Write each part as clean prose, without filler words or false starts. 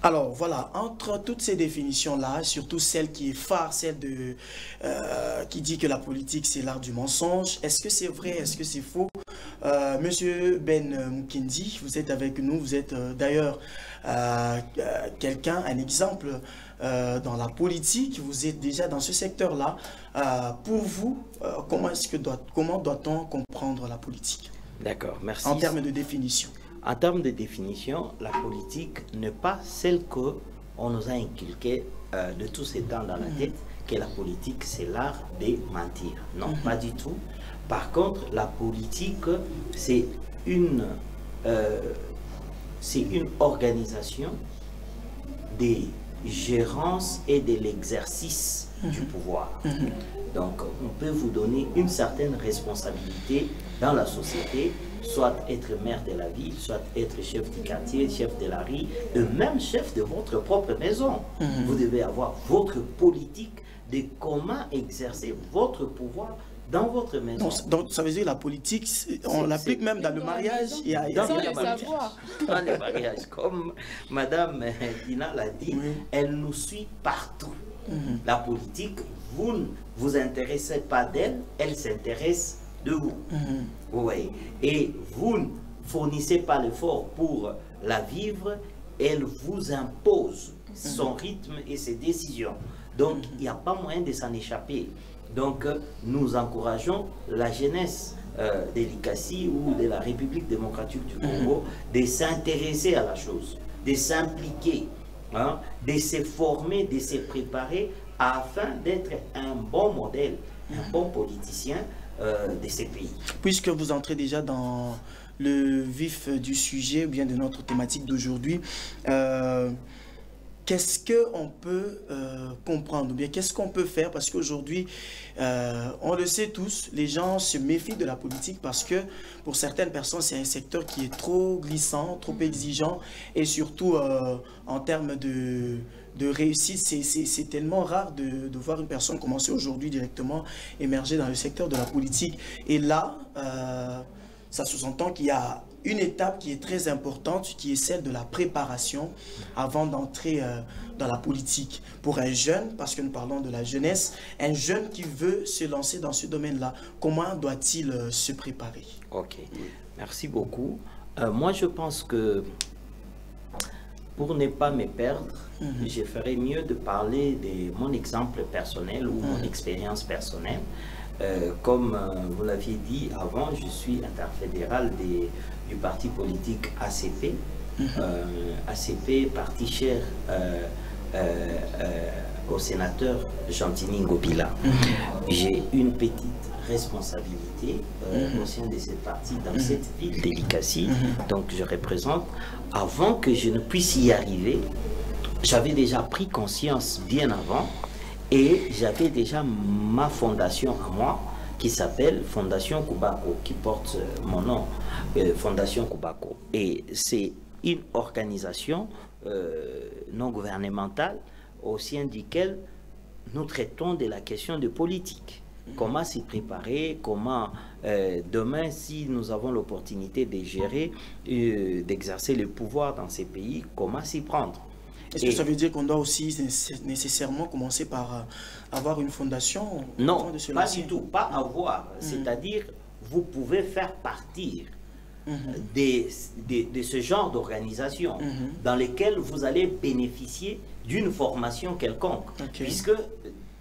Alors voilà, entre toutes ces définitions-là, surtout celle qui est phare, celle qui dit que la politique c'est l'art du mensonge, est-ce que c'est vrai, est-ce que c'est faux? Monsieur Ben Mukindi, vous êtes avec nous, vous êtes d'ailleurs quelqu'un, un exemple dans la politique, vous êtes déjà dans ce secteur-là. Pour vous, comment doit-on comprendre la politique? D'accord, merci. En termes de définition. En termes de définition, la politique n'est pas celle qu'on nous a inculquée de tous ces temps dans la tête, que la politique c'est l'art de mentir. Non, pas du tout. Par contre, la politique c'est une organisation des gérances et de l'exercice du pouvoir. Donc, on peut vous donner une certaine responsabilité dans la société, soit être maire de la ville, soit être chef du quartier, chef de la rue, et même chef de votre propre maison. Vous devez avoir votre politique de comment exercer votre pouvoir dans votre maison. Donc ça veut dire que la politique, on l'applique même dans le mariage. Dans le mariage, comme Madame Dina l'a dit, elle nous suit partout. La politique, vous ne vous intéressez pas d'elle, elle s'intéresse de vous. Oui. Et vous ne fournissez pas l'effort pour la vivre, elle vous impose son rythme et ses décisions. Donc, il n'y a pas moyen de s'en échapper. Donc, nous encourageons la jeunesse de l'ICASI ou de la République démocratique du Congo de s'intéresser à la chose, de s'impliquer, hein, de se former, de se préparer afin d'être un bon modèle, un bon politicien de ces pays. Puisque vous entrez déjà dans le vif du sujet, ou bien de notre thématique d'aujourd'hui, qu'est-ce qu'on peut comprendre, ou bien qu'est-ce qu'on peut faire? Parce qu'aujourd'hui, on le sait tous, les gens se méfient de la politique parce que pour certaines personnes, c'est un secteur qui est trop glissant, trop exigeant, et surtout en termes de réussite, c'est tellement rare de voir une personne commencer aujourd'hui directement émerger dans le secteur de la politique. Et là, ça sous-entend qu'il y a une étape qui est très importante, qui est celle de la préparation avant d'entrer dans la politique. Pour un jeune, parce que nous parlons de la jeunesse, un jeune qui veut se lancer dans ce domaine-là, comment doit-il se préparer? Ok, merci beaucoup. Moi, je pense que pour ne pas me perdre, je ferais mieux de parler de mon exemple personnel ou mon expérience personnelle. Comme vous l'aviez dit avant, je suis interfédéral du parti politique ACP. ACP, parti cher au sénateur Gentini Ngobila. J'ai une petite responsabilité au sein de cette partie dans cette ville de l'ICASI. Donc je représente, avant que je ne puisse y arriver, j'avais déjà pris conscience bien avant. Et j'avais déjà ma fondation à moi qui s'appelle Fondation Kubako, qui porte mon nom, Fondation Kubako. Et c'est une organisation non gouvernementale au sein duquel nous traitons de la question de politique. Comment s'y préparer, comment demain, si nous avons l'opportunité de gérer, d'exercer le pouvoir dans ces pays, comment s'y prendre. Est-ce que ça veut dire qu'on doit aussi nécessairement commencer par avoir une fondation? Non, pas du tout, pas avoir. C'est-à-dire, vous pouvez faire partir de ce genre d'organisation dans lesquelles vous allez bénéficier d'une formation quelconque. Puisque,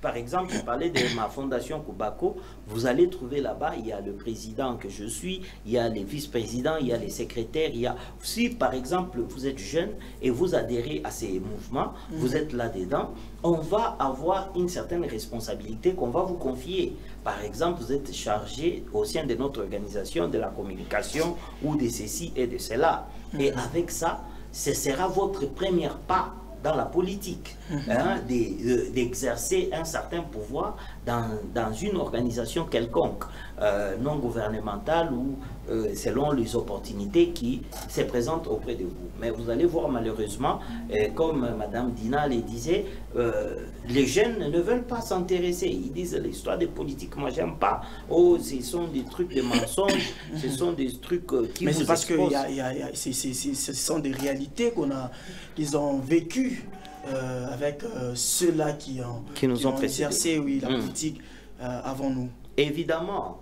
par exemple, je parlais de ma fondation Kubako, vous allez trouver là-bas, il y a le président que je suis, il y a les vice-présidents, il y a les secrétaires, il y a... Si, par exemple, vous êtes jeune et vous adhérez à ces mouvements, vous êtes là-dedans, on va avoir une certaine responsabilité qu'on va vous confier. Par exemple, vous êtes chargé au sein de notre organisation de la communication ou de ceci et de cela. Et avec ça, ce sera votre premier pas dans la politique, d'exercer un certain pouvoir dans une organisation quelconque. non gouvernementale ou selon les opportunités qui se présentent auprès de vous. Mais vous allez voir malheureusement, comme Madame Dina le disait, les jeunes ne veulent pas s'intéresser. Ils disent l'histoire des politiques, moi j'aime pas. Oh, ce sont des trucs de mensonges, ce sont des trucs qui mais vous c'est parce que exposent. ce sont des réalités qu'ils ont vécues avec ceux-là qui nous ont exercé la politique avant nous. Évidemment,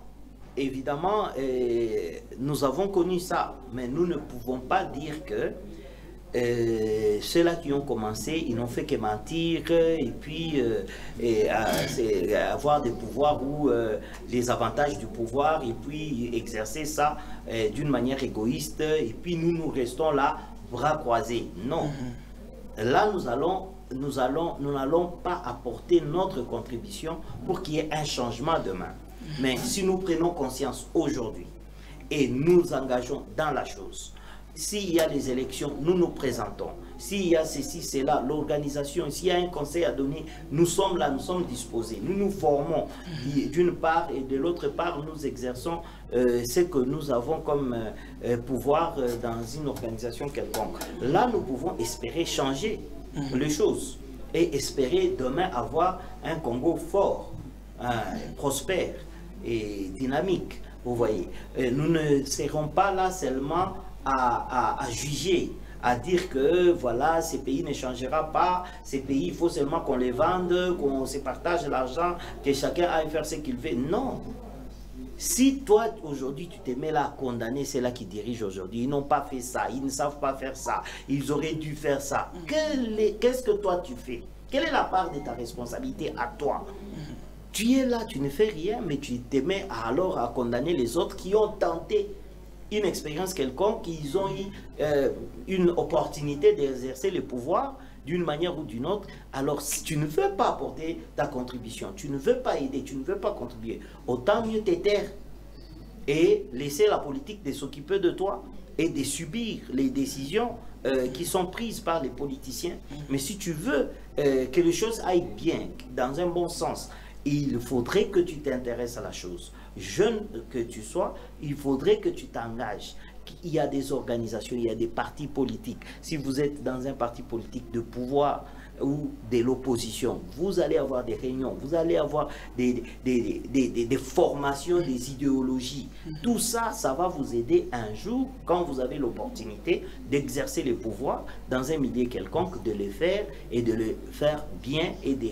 nous avons connu ça, mais nous ne pouvons pas dire que ceux-là qui ont commencé, ils n'ont fait que mentir et puis avoir des pouvoirs ou les avantages du pouvoir et puis exercer ça d'une manière égoïste et puis nous restons là, bras croisés. Non. Là, nous n'allons pas apporter notre contribution pour qu'il y ait un changement demain. Mais si nous prenons conscience aujourd'hui et nous engageons dans la chose, s'il y a les élections, nous nous présentons. S'il y a ceci, cela, l'organisation, s'il y a un conseil à donner, nous sommes là, nous sommes disposés. Nous nous formons d'une part et de l'autre part, nous exerçons ce que nous avons comme pouvoir dans une organisation quelconque. Là, nous pouvons espérer changer les choses et espérer demain avoir un Congo fort, prospère et dynamique. Vous voyez, nous ne serons pas là seulement à juger, à dire que voilà, ces pays ne changera pas, ces pays, il faut seulement qu'on les vende, qu'on se partage l'argent, que chacun aille faire ce qu'il veut. Non. Si toi, aujourd'hui, tu te mets là à condamner ceux-là qui dirigent aujourd'hui, ils n'ont pas fait ça, ils ne savent pas faire ça, ils auraient dû faire ça. Qu'est-ce que toi tu fais? Quelle est la part de ta responsabilité à toi? Tu es là, tu ne fais rien, mais tu te mets alors à condamner les autres qui ont tenté une expérience quelconque, ils ont eu une opportunité d'exercer le pouvoir d'une manière ou d'une autre. Alors, si tu ne veux pas apporter ta contribution, tu ne veux pas aider, tu ne veux pas contribuer, autant mieux te taire et laisser la politique de s'occuper de toi et de subir les décisions qui sont prises par les politiciens. Mais si tu veux que les choses aillent bien, dans un bon sens, il faudrait que tu t'intéresses à la chose. Jeune que tu sois, il faudrait que tu t'engages. Il y a des organisations, il y a des partis politiques. Si vous êtes dans un parti politique de pouvoir ou de l'opposition, vous allez avoir des réunions, vous allez avoir des formations, des idéologies. Tout ça, ça va vous aider un jour, quand vous avez l'opportunité d'exercer le pouvoir dans un milieu quelconque, de le faire et de le faire bien et des